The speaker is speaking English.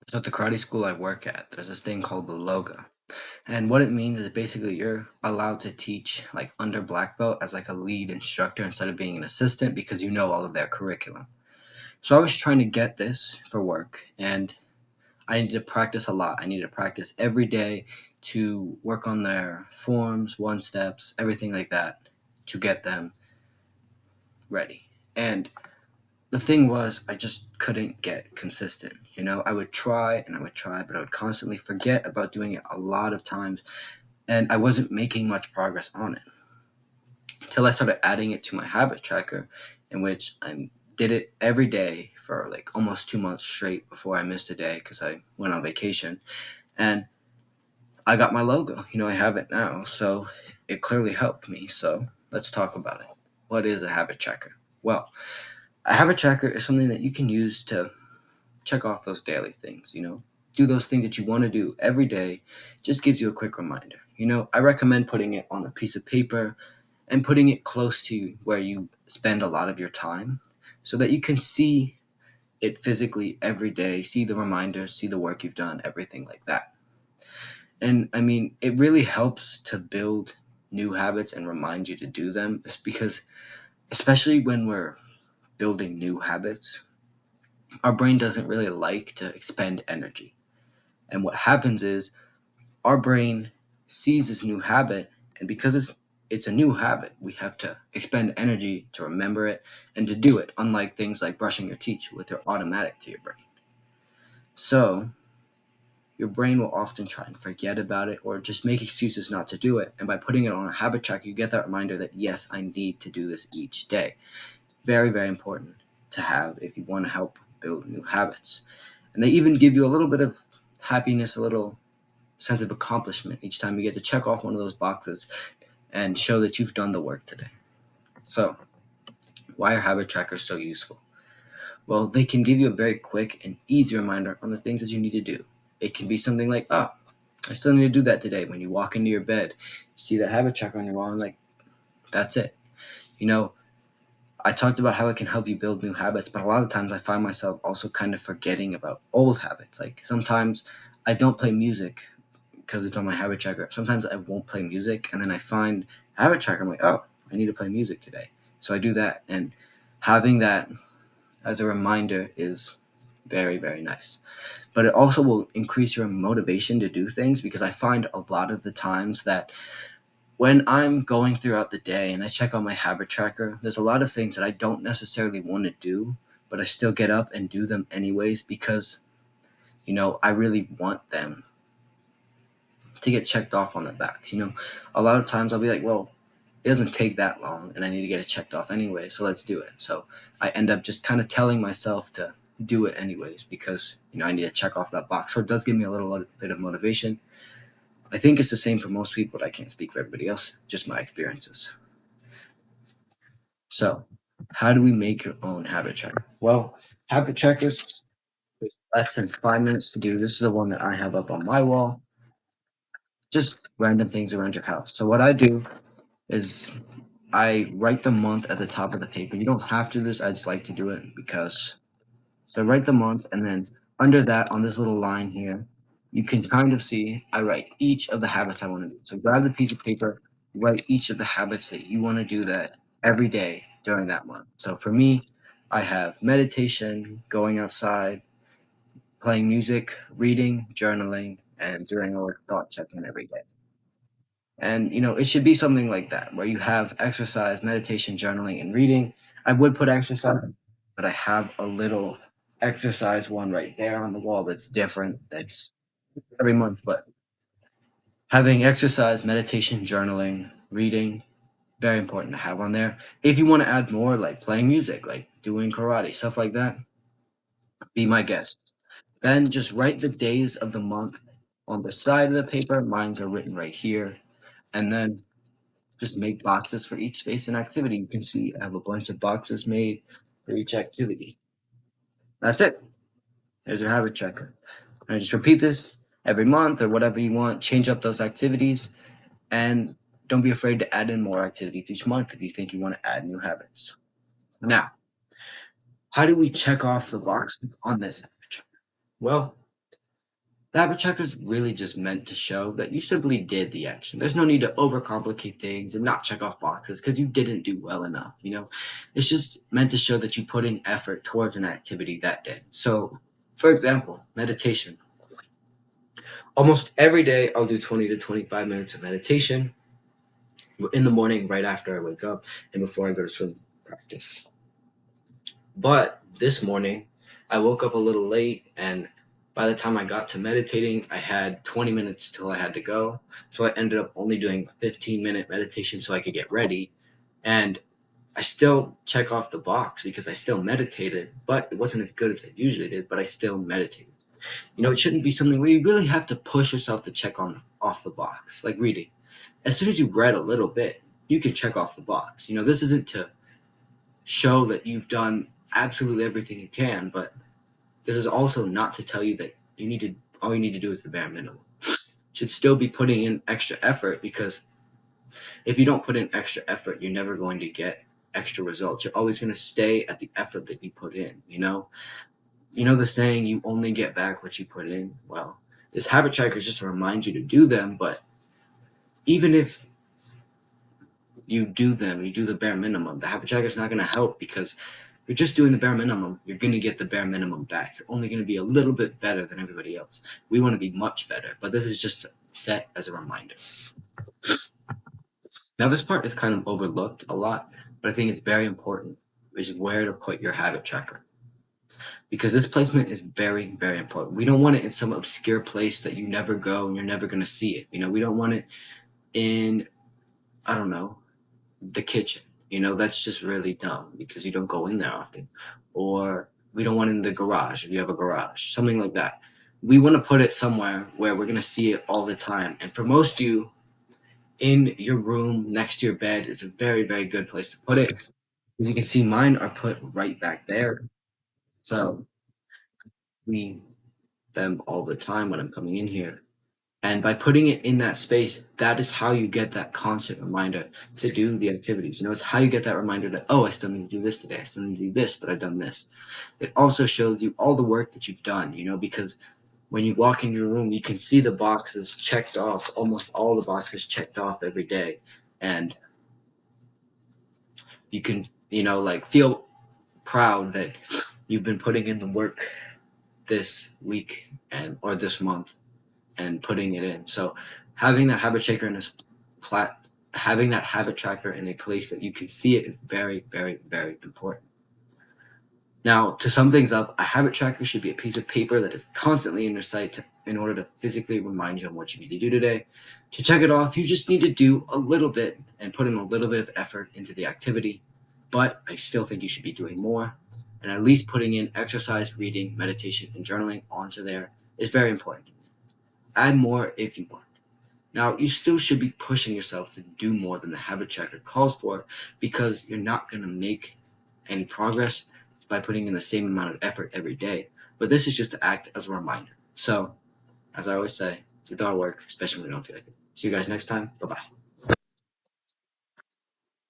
So at the karate school I work at, there's this thing called the loga. And what it means is basically you're allowed to teach like under black belt as like a lead instructor instead of being an assistant because you know all of their curriculum. So I was trying to get this for work and I needed to practice a lot. I needed to practice every day to work on their forms, one steps, everything like that to get them ready. And the thing was, I just couldn't get consistent. I would try and I would try, but I would constantly forget about doing it a lot of times, and I wasn't making much progress on it until I started adding it to my habit tracker, in which I did it every day for like almost 2 months straight before I missed a day because I went on vacation. And I got my logo. I have it now, so it clearly helped me. So let's talk about it. What is a habit tracker? Well, a habit tracker is something that you can use to check off those daily things, do those things that you want to do every day. Just gives you a quick reminder. I recommend putting it on a piece of paper and putting it close to where you spend a lot of your time so that you can see it physically every day, see the reminders, see the work you've done, everything like that. And I mean, it really helps to build new habits and remind you to do them. It's because, especially when we're building new habits, our brain doesn't really like to expend energy. And what happens is our brain sees this new habit, and because it's a new habit, we have to expend energy to remember it and to do it, unlike things like brushing your teeth, which are automatic to your brain. So your brain will often try and forget about it or just make excuses not to do it. And by putting it on a habit track, you get that reminder that yes, I need to do this each day. Very, very important to have if you want to help build new habits. And they even give you a little bit of happiness, a little sense of accomplishment each time you get to check off one of those boxes and show that you've done the work today. So, why are habit trackers so useful? Well, they can give you a very quick and easy reminder on the things that you need to do. It can be something like, oh, I still need to do that today. When you walk into your bed, you see that habit tracker on your wall, and like, that's it. You know, I talked about how it can help you build new habits, but a lot of times I find myself also kind of forgetting about old habits. Like sometimes I don't play music because it's on my habit tracker. Sometimes I won't play music, and then I find a habit tracker. I'm like, oh, I need to play music today, so I do that. And having that as a reminder is very, very nice. But it also will increase your motivation to do things because I find a lot of the times that when I'm going throughout the day and I check on my habit tracker, there's a lot of things that I don't necessarily want to do, but I still get up and do them anyways because, I really want them to get checked off on the back. A lot of times I'll be like, well, it doesn't take that long and I need to get it checked off anyway, so let's do it. So I end up just kind of telling myself to do it anyways because, I need to check off that box. So it does give me a little bit of motivation. I think it's the same for most people, but I can't speak for everybody else, just my experiences. So, how do we make your own habit tracker? Well, habit trackers, there's less than 5 minutes to do. This is the one that I have up on my wall. Just random things around your house. So, what I do is I write the month at the top of the paper. You don't have to do this. I just like to do it because so I write the month, and then under that, on this little line here, you can kind of see I write each of the habits I want to do. So grab the piece of paper, write each of the habits that you want to do that every day during that month. So for me, I have meditation, going outside, playing music, reading, journaling, and doing a thought check-in every day. And it should be something like that, where you have exercise, meditation, journaling, and reading. I would put exercise, but I have a little exercise one right there on the wall that's different. That's every month, but having exercise, meditation, journaling, reading, very important to have on there. If you want to add more, like playing music, like doing karate, stuff like that, be my guest. Then just write the days of the month on the side of the paper. Mines are written right here. And then just make boxes for each space and activity. You can see I have a bunch of boxes made for each activity. That's it. There's your habit checker. And just repeat this every month or whatever you want. Change up those activities and don't be afraid to add in more activities each month if you think you want to add new habits. Now, how do we check off the boxes on this habit tracker? Well, The habit tracker is really just meant to show that you simply did the action. There's no need to overcomplicate things and not check off boxes because you didn't do well enough. It's just meant to show that you put in effort towards an activity that day. So, for example, meditation. Almost every day, I'll do 20 to 25 minutes of meditation in the morning, right after I wake up, and before I go to swim practice. But this morning, I woke up a little late, and by the time I got to meditating, I had 20 minutes till I had to go. So I ended up only doing a 15-minute meditation so I could get ready. And I still check off the box because I still meditated, but it wasn't as good as I usually did, but I still meditated. It shouldn't be something where you really have to push yourself to check on off the box, like reading. As soon as you read a little bit, you can check off the box. This isn't to show that you've done absolutely everything you can, but this is also not to tell you that all you need to do is the bare minimum. You should still be putting in extra effort, because if you don't put in extra effort, you're never going to get extra results. You're always going to stay at the effort that you put in. The saying, you only get back what you put in. Well, this habit tracker is just to remind you to do them, but even if you do them, you do the bare minimum, the habit tracker is not going to help, because you're just doing the bare minimum. You're going to get the bare minimum back. You're only going to be a little bit better than everybody else. We want to be much better, but this is just set as a reminder. Now, this part is kind of overlooked a lot, but I think it's very important, which is where to put your habit tracker. Because this placement is very, very important. We don't want it in some obscure place that you never go and you're never going to see it. We don't want it in, I don't know, the kitchen. That's just really dumb because you don't go in there often. Or we don't want it in the garage if you have a garage, something like that. We want to put it somewhere where we're going to see it all the time. And for most of you, in your room next to your bed is a very, very good place to put it. As you can see, mine are put right back there. So we them all the time when I'm coming in here. And by putting it in that space, that is how you get that constant reminder to do the activities. It's how you get that reminder that, oh, I still need to do this today. I still need to do this, but I've done this. It also shows you all the work that you've done, because when you walk in your room, you can see the boxes checked off, almost all the boxes checked off every day. And you can, feel proud that you've been putting in the work this week or this month and putting it in. So having that habit tracker having that habit tracker in a place that you can see it is very, very, very important. Now, to sum things up, a habit tracker should be a piece of paper that is constantly in your sight in order to physically remind you of what you need to do today. To check it off, you just need to do a little bit and put in a little bit of effort into the activity, but I still think you should be doing more. And at least putting in exercise, reading, meditation, and journaling onto there is very important. Add more if you want. Now, you still should be pushing yourself to do more than the habit tracker calls for, because you're not going to make any progress by putting in the same amount of effort every day. But this is just to act as a reminder. So, as I always say, do the hard work, especially when you don't feel like it. See you guys next time. Bye-bye.